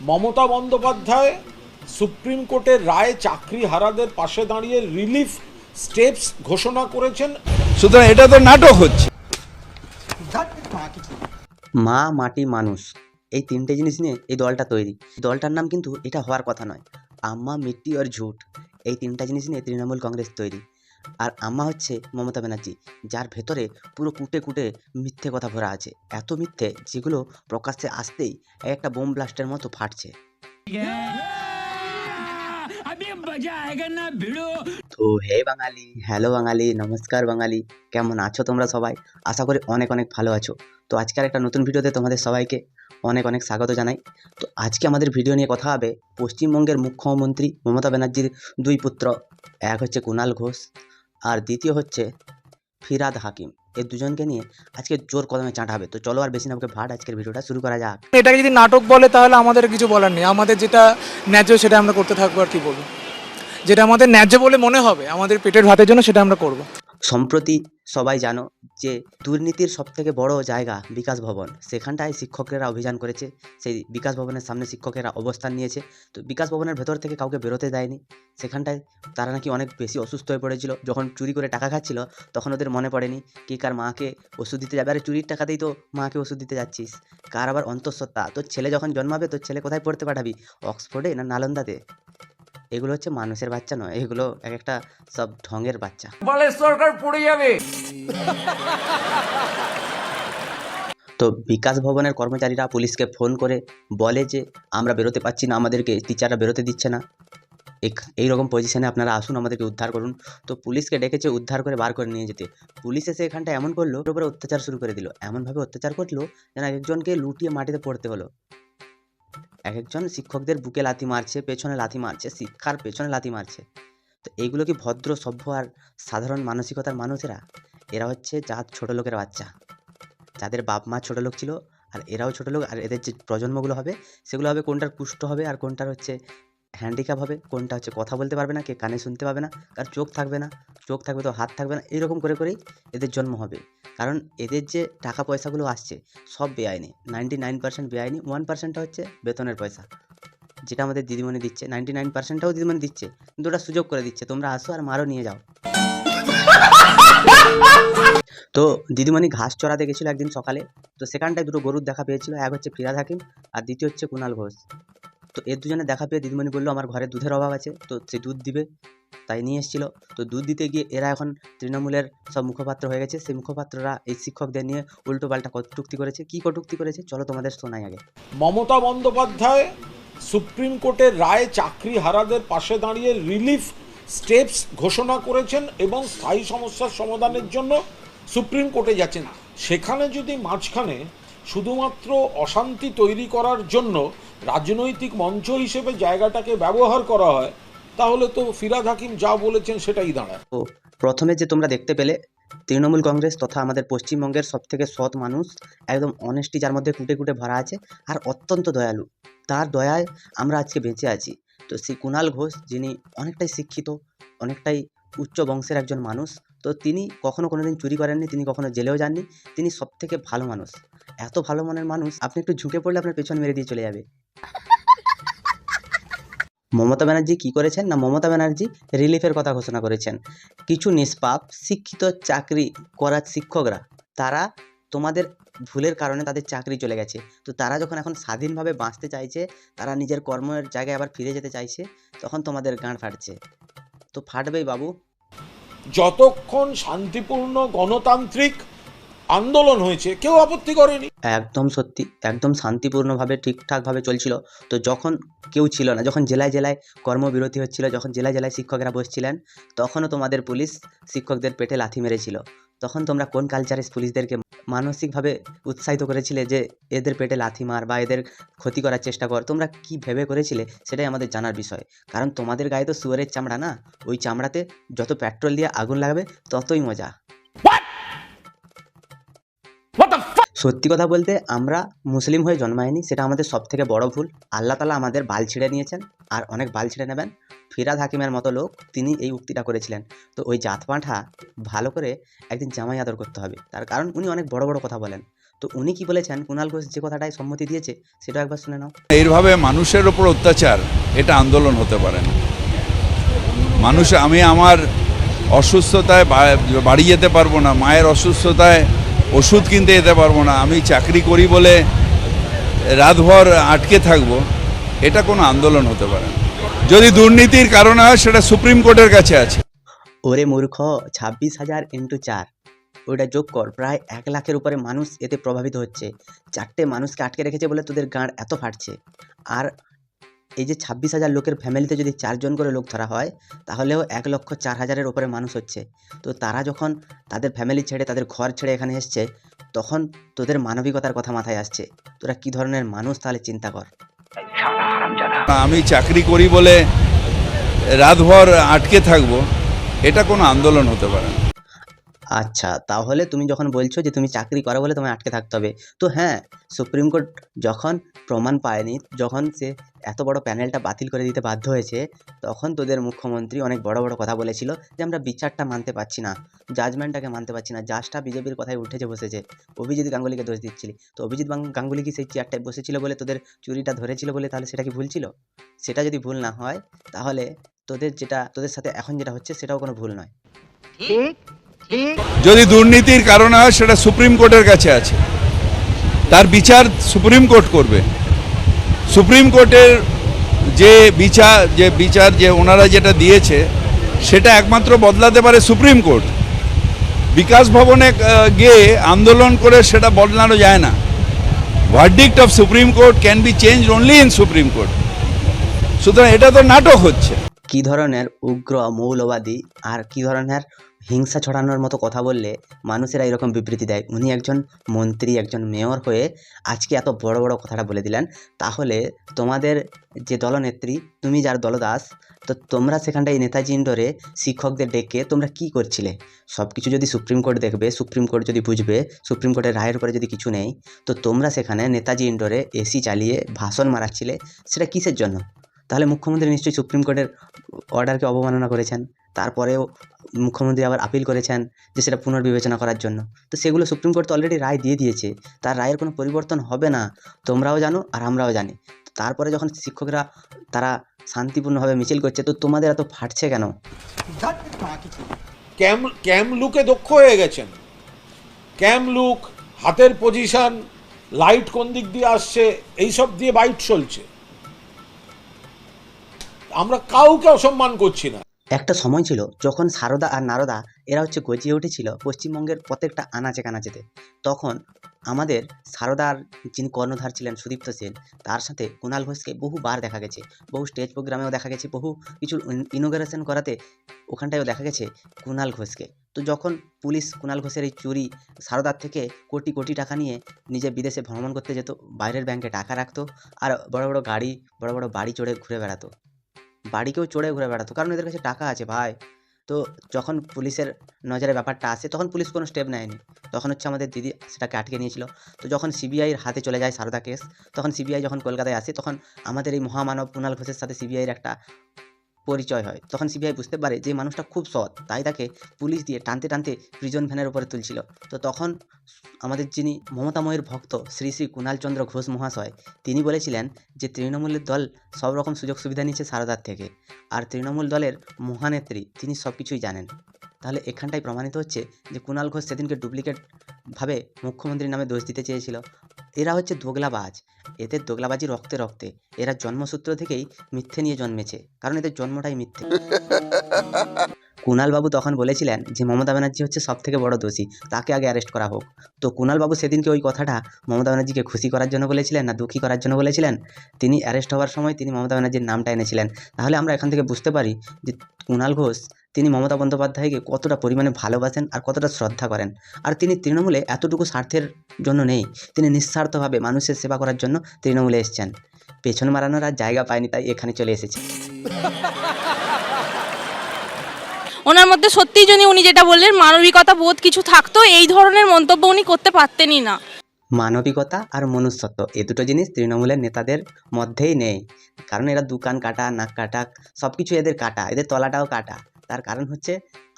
Mamata Bandyopadhyay supreme কোর্টের রায়ে চাকরিহারাদের পাশে দাঁড়িয়ে রিলিফ স্টেপস ঘোষণা করেছেন। সুতরাং এটা তো নাটক হচ্ছে। মা, মাটি, মানুষ, এই তিনটে জিনিস নিয়ে এই দলটা তৈরি। দলটার নাম কিন্তু এটা হওয়ার কথা নয়। আম্মা, মিট্টি আর ঝুট, এই তিনটা জিনিস নিয়ে তৃণমূল কংগ্রেস তৈরি। আর আম্মা হচ্ছে মমতা ব্যানার্জি, যার ভেতরে পুরো কুটে কুটে মিথ্যে কথা ভরা আছে। এত মিথ্যে যেগুলো প্রকাশ্যে আসতেই একটা বোম ব্লাস্টের মতো ফাটছে। তো হে বাঙালি, হ্যালো বাঙালি, নমস্কার বাঙালি, কেমন আছো তোমরা সবাই? আশা করি অনেক অনেক ভালো আছো। তো আজকের একটা নতুন ভিডিওতে তোমাদের সবাইকে অনেক অনেক স্বাগত জানাই। তো আজকে আমাদের ভিডিও নিয়ে কথা হবে পশ্চিমবঙ্গের মুখ্যমন্ত্রী মমতা ব্যানার্জির দুই পুত্র, এক হচ্ছে কুণাল ঘোষ আর দ্বিতীয় হচ্ছে ফিরহাদ হাকিম। এই দুজনকে নিয়ে আজকে জোর কদমে চাঁটা হবে। তো চলো আর বেশি না বকে ভাট আজকের ভিডিওটা শুরু করা যাক। এটাকে যদি নাটক বলে তাহলে আমাদের কিছু বলার নেই। আমাদের যেটা ন্যায্য সেটা আমরা করতে থাকবো। আর কি বলবো, যেটা আমাদের ন্যায্য বলে মনে হবে আমাদের পেটের ভাতের জন্য, সেটা আমরা করব। সম্প্রতি সবাই জানো যে দুর্নীতির সবথেকে বড় জায়গা বিকাশ ভবন, সেখানটায় শিক্ষকেরা অভিযান করেছে। সেই বিকাশ ভবনের সামনে শিক্ষকেরা অবস্থান নিয়েছে। তো বিকাশ ভবনের ভেতর থেকে কাউকে বেরোতে দেয়নি। সেখানটায় তারা নাকি অনেক বেশি অসুস্থ হয়ে পড়েছিল। যখন চুরি করে টাকা খাচ্ছিল তখন ওদের মনে পড়েনি কি কার মাকে ওষুধ দিতে যাবে। আরে চুরির টাকাতেই তো মাকে ওষুধ দিতে যাচ্ছিস। কার আবার অন্তঃসত্ত্বা, তোর ছেলে যখন জন্মাবে তোর ছেলে কোথায় পড়তে পাঠাবি? অক্সফোর্ডে না নালন্দাতে? এগুলো হচ্ছে মানুষের বাচ্চা নয়, এগুলো এক একটা সব ঢঙের বাচ্চা। বলে সরকার পড়ে যাবে। তো বিকাশ ভবনের কর্মচারীরা পুলিশকে ফোন করে বলে যে আমরা বেরোতে পারছি না, আমাদেরকে টিচাররা বেরোতে দিচ্ছে না, এইরকম পজিশনে আপনারা আসুন, আমাদেরকে উদ্ধার করুন। তো পুলিশকে ডেকেছে উদ্ধার করে বার করে নিয়ে যেতে। পুলিশ এসে এখানটা এমন করলো, ওর উপরে অত্যাচার শুরু করে দিল। এমনভাবে অত্যাচার করলো যেন একজনকে লুটিয়ে মাটিতে পড়তে হলো। এক একজন শিক্ষকদের বুকে লাথি মারছে, পেছনে লাথি মারছে, শিক্ষার পেছনে লাথি মারছে। তো এইগুলো কি ভদ্র, সভ্য আর সাধারণ মানসিকতার মানুষেরা? এরা হচ্ছে জাত ছোট লোকের বাচ্চা, যাদের বাপ মা ছোট লোক ছিল আর এরাও ছোট লোক। আর এদের যে প্রজন্মগুলো হবে সেগুলো হবে কোনটার কুষ্ঠ হবে আর কোনটার হচ্ছে হ্যান্ডিক্যাপ হবে, কোনটা হচ্ছে কথা বলতে পারবে না, কে কানে শুনতে পাবে না, কার চোখ থাকবে না, চোখ থাকবে তো হাত থাকবে না। এরকম করে করেই এদের জন্ম হবে। কারণ এদের যে টাকা পয়সাগুলো আসছে সব বেআইনি, 99% বেআইনি, 1%টা হচ্ছে বেতনের পয়সা, যেটা আমাদের দিদিমণি দিচ্ছে। 99%টাও দিদিমণি দিচ্ছে, কিন্তু ওটা সুযোগ করে দিচ্ছে, তোমরা আসো আর মারও নিয়ে যাও। তো দিদিমণি ঘাস চড়াতে গেছিল একদিন সকালে। তো সেখানটায় দুটো গরুর দেখা পেয়েছিল, এক হচ্ছে ফিরহাদ হাকিম আর দ্বিতীয় হচ্ছে কুণাল ঘোষ। তো এর দুজনে দেখা পেয়ে দিদিমণি বললো আমার ঘরে দুধের অভাব আছে, তো সে দুধ দিবে, তাই নিয়ে এসেছিল। তো দুধ দিতে গিয়ে এরা এখন তৃণমূলের সব মুখপাত্র হয়ে গেছে। সেই মুখপাত্ররা এই শিক্ষকদের নিয়ে উল্টো পাল্টা কটূক্তি করেছে। কি কটূক্তি করেছে চলো তোমাদের শোনাই আগে। মমতা বন্দ্যোপাধ্যায় সুপ্রিম কোর্টের রায়ে চাকরিহারাদের পাশে দাঁড়িয়ে রিলিফ স্টেপস ঘোষণা করেছেন এবং স্থায়ী সমস্যার সমাধানের জন্য সুপ্রিম কোর্টে যাচ্ছেন। সেখানে যদি মাঝখানে শুধুমাত্র অশান্তি তৈরি করার জন্য রাজনৈতিক মঞ্চ হিসেবে জায়গাটাকে ব্যবহার করা হয়, তাহলে তো ফিরহাদ হাকিম যা বলেছেন সেটাই দাঁড়ায়। তো প্রথমে যে তোমরা দেখতে পেলে তৃণমূল কংগ্রেস তথা আমাদের পশ্চিমবঙ্গের সবথেকে সৎ মানুষ, একদম অনেস্টি যার মধ্যে কুটে কুটে ভরা আছে আর অত্যন্ত দয়ালু, তার দয়ায় আমরা আজকে বেঁচে আছি। তো সেই কুণাল ঘোষ, যিনি অনেকটাই শিক্ষিত, অনেকটাই উচ্চ বংশের একজন মানুষ, তো তিনি কখনো কোনোদিন চুরি করেননি, তিনি কখনো জেলেও যাননি, তিনি সবথেকে ভালো মানুষ। এত ভালো মনের মানুষ, আপনি একটু ঝুঁকে পড়লে আপনার পেছন মেরে দিয়ে চলে যাবে। মমতা ব্যানার্জি কি করেছেন না, মমতা ব্যানার্জি রিলিফের কথা ঘোষণা করেছেন। কিছু নিষ্পাপ শিক্ষিত চাকরি করা শিক্ষকরা, তারা তোমাদের ভুলের কারণে তাদের চাকরি চলে গেছে। তো তারা যখন এখন স্বাধীনভাবে বাঁচতে চাইছে, তারা নিজের কর্মের জায়গায় আবার ফিরে যেতে চাইছে, তখন তোমাদের গাঁড় ফাটছে। তো ফাটবেই বাবু। যতক্ষণ শান্তিপূর্ণ গণতান্ত্রিক আন্দোলন হয়েছে কেউ আপত্তি করেনি। একদম সত্যি, একদম শান্তিপূর্ণভাবে ঠিকঠাকভাবে চলছিল। তো যখন কেউ ছিল না, যখন জেলায় জেলায় কর্মবিরতি হচ্ছিল, যখন জেলায় জেলায় শিক্ষকেরা বসছিলেন, তখনও তোমাদের পুলিশ শিক্ষকদের পেটে লাথি মেরেছিল। তখন তোমরা কোন কালচারে পুলিশদেরকে মানসিকভাবে উৎসাহিত করেছিলে যে এদের পেটে লাথি মার বা এদের ক্ষতি করার চেষ্টা কর? তোমরা কি ভেবে করেছিলে সেটাই আমাদের জানার বিষয়। কারণ তোমাদের গায়ে তো শুয়োরের চামড়া না, ওই চামড়াতে যত পেট্রোল দিয়ে আগুন লাগাবে ততই মজা। সত্যি কথা বলতে আমরা মুসলিম হয়ে জন্মাইনি, সেটা আমাদের সব থেকে বড় ভুল। আল্লাহ তাআলা আমাদের বাল ছিঁড়ে নিয়েছেন আর অনেক বাল ছিঁড়ে নেবেন। ফিরহাদ হাকিমের মতো লোক, তিনি এই উক্তিটা করেছিলেন। তো ওই জাত পাঁঠা ভালো করে একদিন জামাই আদর করতে হবে, তার কারণ উনি অনেক বড় বড় কথা বলেন। তো উনি কি বলেছেন, কুণাল ঘোষ যে কথাটায় সম্মতি দিয়েছে সেটা একবার শুনে নাও। এইভাবে মানুষের ওপর অত্যাচার, এটা আন্দোলন হতে পারে না। আমি আমার অসুস্থতায় বাড়ি যেতে পারবো না, মায়ের অসুস্থতায় ওষুধ কিনতে যেতে পারবো না, আমি চাকরি করি বলে রাতভর আটকে থাকবো, এটা কোনো আন্দোলন হতে পারে না। যদি দুর্নীতির কারণে হয় সেটা সুপ্রিম কোর্টের কাছে আছে। ওরে মূর্খ, 26,000 × 4, ওইটা যোগ কর, প্রায় 1 লাখের উপরে মানুষ এতে প্রভাবিত হচ্ছে। 4টে মানুষকে আটকে রেখেছে বলে তোদের গাঁড় এত ফাটছে। আর এই যে 26,000 লোকের ফ্যামিলিতে যদি 4 জন করে লোক ধরা হয়, তাহলেও 1,04,000-এর উপরে মানুষ হচ্ছে। তো তারা যখন তাদের ফ্যামিলি ছেড়ে, তাদের ঘর ছেড়ে এখানে এসছে, তখন তোদের মানবিকতার কথা মাথায় আসছে। তোরা কি ধরনের মানুষ তাহলে চিন্তা কর। আমি চাকরি করি বলে রাতভর আটকে থাকবো, এটা কোনো আন্দোলন হতে পারে না। আচ্ছা, তাহলে তুমি যখন বলছো যে তুমি চাকরি করো বলে তোমায় আটকে থাকতে হবে, তো হ্যাঁ, সুপ্রিম কোর্ট যখন প্রমাণ পায়নি, যখন সে এত বড় প্যানেলটা বাতিল করে দিতে বাধ্য হয়েছে, তখন তোদের মুখ্যমন্ত্রী অনেক বড় বড় কথা বলেছিল যে আমরা বিচারটা মানতে পারছি না, জাজমেন্টটাকে মানতে পারছি না। জাজটা বিজেপির কথায় উঠেছে বসেছে, অভিজিৎ গাঙ্গুলিকে দোষ দিচ্ছিলি। তো অভিজিৎ গাঙ্গুলি কি সেই চেয়ারটায় বসেছিল বলে তোদের চুরিটা ধরেছিল বলে তাহলে সেটা কি ভুল ছিল? সেটা যদি ভুল না হয়, তাহলে তোদের সাথে এখন যেটা হচ্ছে সেটাও কোনো ভুল নয়। যদি দুর্নীতির কারণে হয় সেটা সুপ্রিম কোর্টের কাছে আছে, তার বিচার সুপ্রিম কোর্ট করবে। সুপ্রিম কোর্টের বিচার যে ওনারা যেটা দিয়েছে সেটা একমাত্র বদলাতে পারে সুপ্রিম কোর্ট। বিকাশ ভবনে গিয়ে আন্দোলন করে সেটা বদলানো যায় না। Verdict of supreme court can be change only in supreme court. সুতরাং এটা তো নাটক হচ্ছে। কি ধরনের উগ্র মৌলবাদী আর কি ধরনের হিংসা ছড়ানোর মতো কথা বললে মানুষেরা এরকম বিবৃতি দেয়? উনি একজন মন্ত্রী, একজন মেয়র হয়ে আজকে এত বড় বড় কথাটা বলে দিলেন। তাহলে তোমাদের যে দলনেত্রী, তুমি যার দলদাস, তো তোমরা সেখানটায় নেতাজি ইন্ডোরে শিক্ষকদের ডেকে তোমরা কি করছিলে? সব কিছু যদি সুপ্রিম কোর্ট দেখবে, সুপ্রিম কোর্ট যদি বুঝবে, সুপ্রিম কোর্টের রায়ের উপরে যদি কিছু নেই, তো তোমরা সেখানে নেতাজি ইন্ডোরে এসি চালিয়ে ভাষণ মারাচ্ছিলে, সেটা কিসের জন্য? তাহলে মুখ্যমন্ত্রী নিশ্চয়ই সুপ্রিম কোর্টের অর্ডারকে অবমাননা করেছেন। তারপরেও মুখ্যমন্ত্রী আবার আপিল করেছেন যে সেটা পুনর্বিবেচনা করার জন্য। তো সেগুলো সুপ্রিম কোর্ট তো অলরেডি রায় দিয়ে দিয়েছে, তার রায়ের কোনো পরিবর্তন হবে না, তোমরাও জানো আর আমরাও জানি। তারপরে যখন শিক্ষকরা তারা শান্তিপূর্ণভাবে মিছিল করছে, তো তোমাদের এত ফাটছে কেন? ক্যাম লুকে দক্ষ হয়ে গেছেন। ক্যাম লুক, হাতের পজিশন, লাইট কোন দিক দিয়ে আসছে, এইসব দিয়ে বাইট চলছে। আমরা কাউকে অসম্মান করছি না। একটা সময় ছিল যখন সারদা আর নারদা এরা গজিয়ে উঠেছিল পশ্চিমবঙ্গের প্রত্যেকটা আনাচে কানাচেতে। তখন আমাদের সারদার যিনি কর্ণধার ছিলেন সুদীপ্ত সেন, তার সাথে কুণাল ঘোষকে বহুবার দেখা গেছে, বহু স্টেজ প্রোগ্রামেও দেখা গেছে, বহু কিছু ইনোগ্রেশন করাতে ওখানটায়ও দেখা গেছে কুণাল ঘোষকে। তো যখন পুলিশ কুণাল ঘোষের এই চুরি সারদার থেকে কোটি কোটি টাকা নিয়ে নিজে বিদেশে ভ্রমণ করতে যেত, বাইরের ব্যাংকে টাকা রাখতো, আর বড় বড় গাড়ি, বড় বড় বাড়ি চড়ে ঘুরে বেড়াতো, বাড়িকেও চড়ে ঘুরে বেড়াতো, কারণ এদের কাছে টাকা আছে ভাই। তো যখন পুলিশের নজরে ব্যাপারটা আসে, তখন পুলিশ কোনো স্টেপ নেয়নি, তখন আমাদের দিদি সেটাকে আটকে নিয়েছিল। তো যখন সিবিআইয়ের হাতে চলে যায় সারদা কেস, তখন সিবিআই যখন কলকাতায় আসে, তখন আমাদের এই মহামানব কুণাল ঘোষের সাথে সিবিআইয়ের একটা পরিচয় হয়। তখন সিবিআই বুঝতে পারে যে মানুষটা খুব সৎ, তাই তাকে পুলিশ দিয়ে টানতে টানতে প্রিজন ভ্যানের উপরে তুলছিল। তো তখন আমাদের যিনি মমতাময়ীর ভক্ত শ্রী শ্রী কুণালচন্দ্র ঘোষ মহাশয়, তিনি বলেছিলেন যে তৃণমূলের দল সব রকম সুযোগ সুবিধা নিচ্ছে সারদার থেকে, আর তৃণমূল দলের মহানেত্রী তিনি সব কিছুই জানেন। তাহলে এখানটাই প্রমাণিত হচ্ছে যে কুণাল ঘোষ সেদিনকে ডুপ্লিকেটভাবে মুখ্যমন্ত্রীর নামে দোষ দিতে চেয়েছিল। এরা দোগলাবাজ, এদের দোগলাবাজি রক্তে রক্তে, এরা জন্মসূত্র থেকেই মিথ্যে নিয়ে জন্মেছে, কারণ এদের জন্মটাই মিথ্যে। কুণালবাবু তখন বলেছিলেন যে মমতা ব্যানার্জি সব থেকে বড় দোষী, তাকে আগে অ্যারেস্ট করা হোক। তো কুণালবাবু সেদিনকে ওই কথাটা মমতা ব্যানার্জিকে খুশি করার জন্য বলেছিলেন না দুঃখী করার জন্য বলেছিলেন? তিনি অ্যারেস্ট হওয়ার সময় তিনি মমতা ব্যানার্জির নামটা এনেছিলেন। তাহলে আমরা এখান থেকে বুঝতে পারি যে কুণাল ঘোষ তিনি মমতা বন্দ্যোপাধ্যায়কে কতটা পরিমাণে ভালোবাসেন আর কতটা শ্রদ্ধা করেন। আর তিনি তৃণমূলে এতটুকু স্বার্থের জন্য নেই, তিনি নিঃস্বার্থভাবে মানুষের সেবা করার জন্য তৃণমূলে এসেছেন। পেছন মারানোর আর জায়গা পায়নি, তাই এখানে চলে এসেছে। ওনার মধ্যে সত্যিই যদি উনি যেটা বললেন মানবিকতা বোধ কিছু থাকতো, এই ধরনের মন্তব্য উনি করতে পারতেনই না। মানবিকতা আর মনুষ্যত্ব এই দুটো জিনিস তৃণমূলের নেতাদের মধ্যেই নেই, কারণ এরা দোকান কাটা, নাক কাটা, সব কিছু এদের কাটা, এদের তলাটাও কাটা, তার কারণ হচ্ছে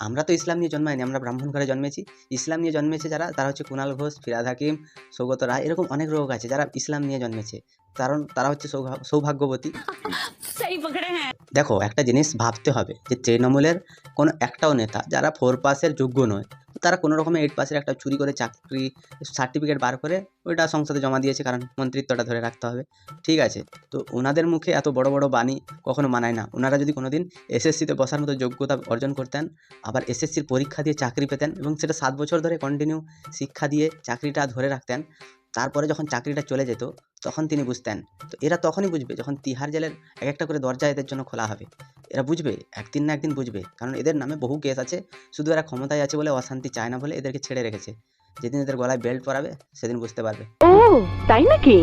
আমরা তো ইসলাম নিয়ে জন্মাইনি, আমরা ব্রাহ্মণ ঘরে জন্মেছি। ইসলাম নিয়ে জন্মেছে যারা, তারা হচ্ছে কুণাল ঘোষ, ফিরহাদ হাকিম, সৌগত রায়, এরকম অনেক লোক আছে যারা ইসলাম নিয়ে জন্মেছে, কারণ তারা হচ্ছে সৌভাগ্যবতী। দেখো, একটা জিনিস ভাবতে হবে যে তৃণমূলের কোনো একটাও নেতা যারা 4 পাসের যোগ্য নয়, তারা কোনো রকমের 8 পাসের একটা চুরি করে চাকরি সার্টিফিকেট বার করে ওইটা সংসদে জমা দিয়েছে, কারণ মন্ত্রিত্বটা ধরে রাখতে হবে, ঠিক আছে। তো ওনাদের মুখে এত বড় বড় বাণী কখনো মানায় না। ওনারা যদি কোনোদিন এসএসসিতে বসার মতো যোগ্যতা অর্জন করতেন, আবার এসএসসির পরীক্ষা দিয়ে চাকরি পেতেন এবং সেটা 7 বছর ধরে কন্টিনিউ শিক্ষা দিয়ে চাকরিটা ধরে রাখতেন, তারপরে যখন চাকরিটা চলে যেত তখন তিনি বুঝতেন। তো এরা তখনই বুঝবে যখন তিহার জেলের এক একটা করে দরজা এদের জন্য খোলা হবে। এরা বুঝবে, একদিন না একদিন বুঝবে, কারণ এদের নামে বহু কেস আছে। শুধু এরা ক্ষমতায় আছে বলে, অশান্তি চায় না বলে এদেরকে ছেড়ে রেখেছে। যেদিন এদের গলায় বেল্ট পরাবে সেদিন বুঝতে পারবে।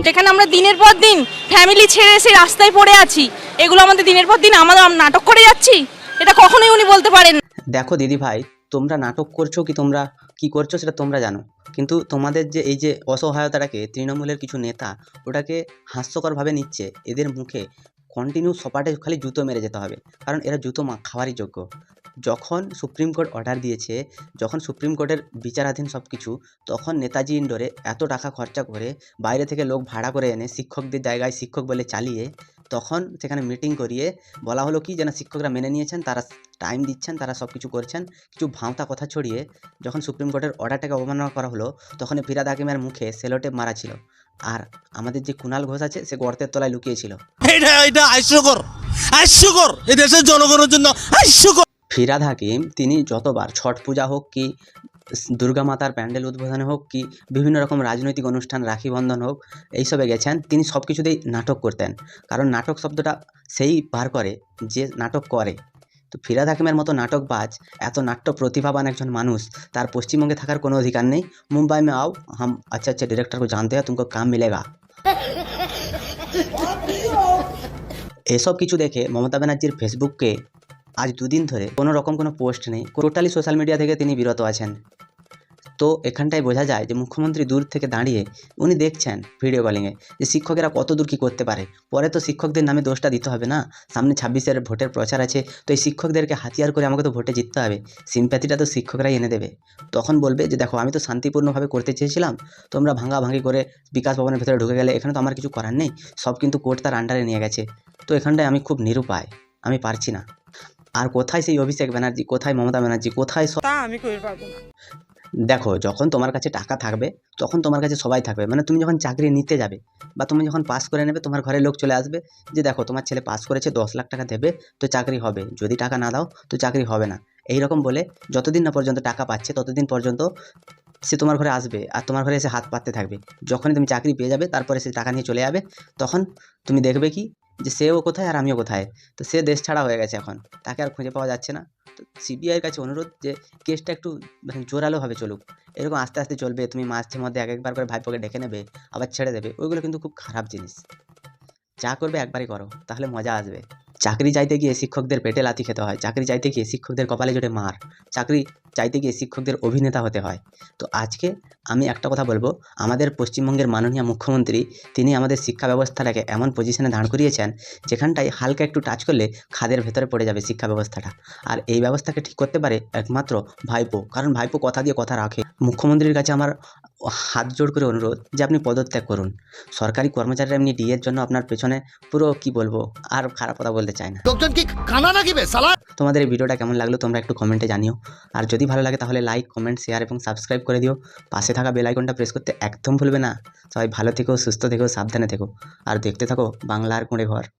যেখানে আমরা দিনের পর দিন ফ্যামিলি ছেড়ে এসে রাস্তায় পড়ে আছি, এগুলো আমাদের দিনের পর দিন আমরা নাটক করে যাচ্ছি, এটা কখনোই উনি বলতে পারেন না। দেখো দিদি ভাই, তোমরা নাটক করছো কি তোমরা কি করছো সেটা তোমরা জানো, কিন্তু তোমাদের যে এই যে অসহায়তাটাকে তৃণমূলের কিছু নেতা ওটাকে হাস্যকরভাবে নিচ্ছে, এদের মুখে কন্টিনিউ সপাটে খালি জুতো মেরে যেতে হবে, কারণ এরা জুতো খাওয়ারই যোগ্য। যখন সুপ্রিম কোর্ট অর্ডার দিয়েছে, যখন সুপ্রিম কোর্টের বিচারাধীন সব কিছু, তখন নেতাজি ইন্ডোরে এত টাকা খরচা করে বাইরে থেকে লোক ভাড়া করে এনে শিক্ষকদের জায়গায় শিক্ষক বলে চালিয়ে, তখন সেখানে মিটিং করিয়ে বলা হলো কি যেন শিক্ষকরা মেনে নিয়েছেন, তারা টাইম দিচ্ছেন, তারা সব কিছু করছেন, কিছু ভাঁওতা কথা ছড়িয়ে যখন সুপ্রিম কোর্টের অর্ডারটাকে অবমাননা করা হলো, তখন ফিরহাদ হাকিমের মুখে সেলোটেপ মারা ছিল। আর আমাদের যে কুণাল ঘোষ আছে সে গর্তের তলায় লুকিয়েছিল। এটা হাস্যকর এই দেশের জনগণের জন্য হাস্যকর। ফিরহাদ হাকিম তিনি যতবার ছট পূজা হোক কি দুর্গা মাতার প্যান্ডেল উদ্বোধনে হোক কি বিভিন্ন রকম রাজনৈতিক অনুষ্ঠান, রাখি বন্ধন হোক, এইসবে গেছেন, তিনি সব কিছুতেই নাটক করতেন, কারণ নাটক শব্দটা সেই বার করে যে নাটক করে। তো ফিরহাদ হাকিমের মতো নাটকবাজ, এত নাট্য প্রতিভাবান একজন মানুষ, তার পশ্চিমবঙ্গে থাকার কোনো অধিকার নেই। মুম্বাই মে আও, হাম আচ্ছা ডিরেক্টর কো জানতে हैं, तुमको काम मिलेगा। এসব কিছু দেখে মমতা ব্যানার্জির ফেসবুককে আজ 2 দিন ধরে কোনো রকম কোনো পোস্ট নেই, টোটালি সোশ্যাল মিডিয়া থেকে তিনি বিরত আছেন। তো এখানটায় বোঝা যায় যে মুখ্যমন্ত্রী দূর থেকে দাঁড়িয়ে উনি দেখছেন ভিডিও কলিংয়ে যে শিক্ষকেরা কত দূর কী করতে পারে। পরে তো শিক্ষকদের নামে দোষটা দিতে হবে না, সামনে 26-এর ভোটের প্রচার আছে, তো এই শিক্ষকদেরকে হাতিয়ার করে আমাকে তো ভোটে জিততে হবে, সিম্প্যাথিটা তো শিক্ষকরাই এনে দেবে। তখন বলবে যে দেখো, আমি তো শান্তিপূর্ণভাবে করতে চেয়েছিলাম, তোমরা ভাঙাভাঙি করে বিকাশ ভবনের ভেতরে ঢুকে গেলে, এখানে তো আমার কিছু করার নেই, সব কিন্তু কোর্ট তার আন্ডারে নিয়ে গেছে। তো এখানটায় আমি খুব নিরুপায়, আমি পারছি না। আর কোথায় সেই অভিষেক ব্যানার্জি, কোথায় মমতা ব্যানার্জি, কোথায় আমি কই পারবো না। দেখো, যখন তোমার কাছে টাকা থাকবে তখন তোমার কাছে সবাই থাকবে, মানে তুমি যখন চাকরি নিতে যাবে বা তুমি যখন পাস করে নেবে, তোমার ঘরে লোক চলে আসবে যে দেখো তোমার ছেলে পাস করেছে, 10 লাখ টাকা দেবে তো চাকরি হবে, যদি টাকা না দাও তো চাকরি হবে না, এই রকম বলে যতদিন না পর্যন্ত টাকা পাচ্ছে ততদিন পর্যন্ত সে তোমার ঘরে আসবে আর তোমার ঘরে এসে হাত পাততে থাকবে। যখনই তুমি চাকরি পেয়ে যাবে তারপরে সে টাকা নিয়ে চলে যাবে, তখন তুমি দেখবে কি যে সেও কোথায় আর আমিও কোথায়। তো সে দেশ ছাড়া হয়ে গেছে, এখন তাকে আর খুঁজে পাওয়া যাচ্ছে না। তো সিবিআইয়ের কাছে অনুরোধ যে কেসটা একটু মানে জোরালোভাবে চলুক, এরকম আস্তে আস্তে চলবে, তুমি মাঝে মধ্যে একবার করে ভাইপোকে ডেকে নেবে আবার ছেড়ে দেবে, ওইগুলো কিন্তু খুব খারাপ জিনিস। যা করবে একবারই করো, তাহলে মজা আসবে। চাকরি চাইতে গিয়ে শিক্ষকদের পেটে লাথি খেতে হয়, চাকরি চাইতে গিয়ে শিক্ষকদের কপালে জোটে মার, চাকরি চাইতে গিয়ে শিক্ষকদের অভিনেতা হতে হয়। তো আজকে আমি একটা কথা বলবো, আমাদের পশ্চিমবঙ্গের মাননীয় মুখ্যমন্ত্রী তিনি আমাদের শিক্ষা ব্যবস্থাটাকে এমন পজিশনে দাঁড় করিয়েছেন যেখানটায় হালকা একটু টাচ করলে খাদের ভেতরে পড়ে যাবে শিক্ষা ব্যবস্থাটা। আর এই ব্যবস্থাকে ঠিক করতে পারে একমাত্র ভাইপো, কারণ ভাইপো কথা দিয়ে কথা রাখে। মুখ্যমন্ত্রীর কাছে আমার হাত জোড় করে অনুরোধ যে আপনি পদত্যাগ করুন। সরকারি কর্মচারীরা এমনি ডিএর জন্য আপনার পেছনে পুরো কি বলবো, আর খারাপ কথা বলতে চাই না। লোকজন কি কানা নাকি বে সালা? তোমাদের এই ভিডিওটা কেমন লাগলো তোমরা একটু কমেন্টে জানিও, আর যদি ভালো লাগে তাহলে লাইক, কমেন্ট, শেয়ার এবং সাবস্ক্রাইব করে দিও। পাশে থাকা বেল আইকনটা প্রেস করতে একদম ভুলবে না। সবাই ভালো থেকো, সুস্থ থেকো, সাবধানে থেকো, আর দেখতে থাকো বাংলার কুঁড়ে ঘর।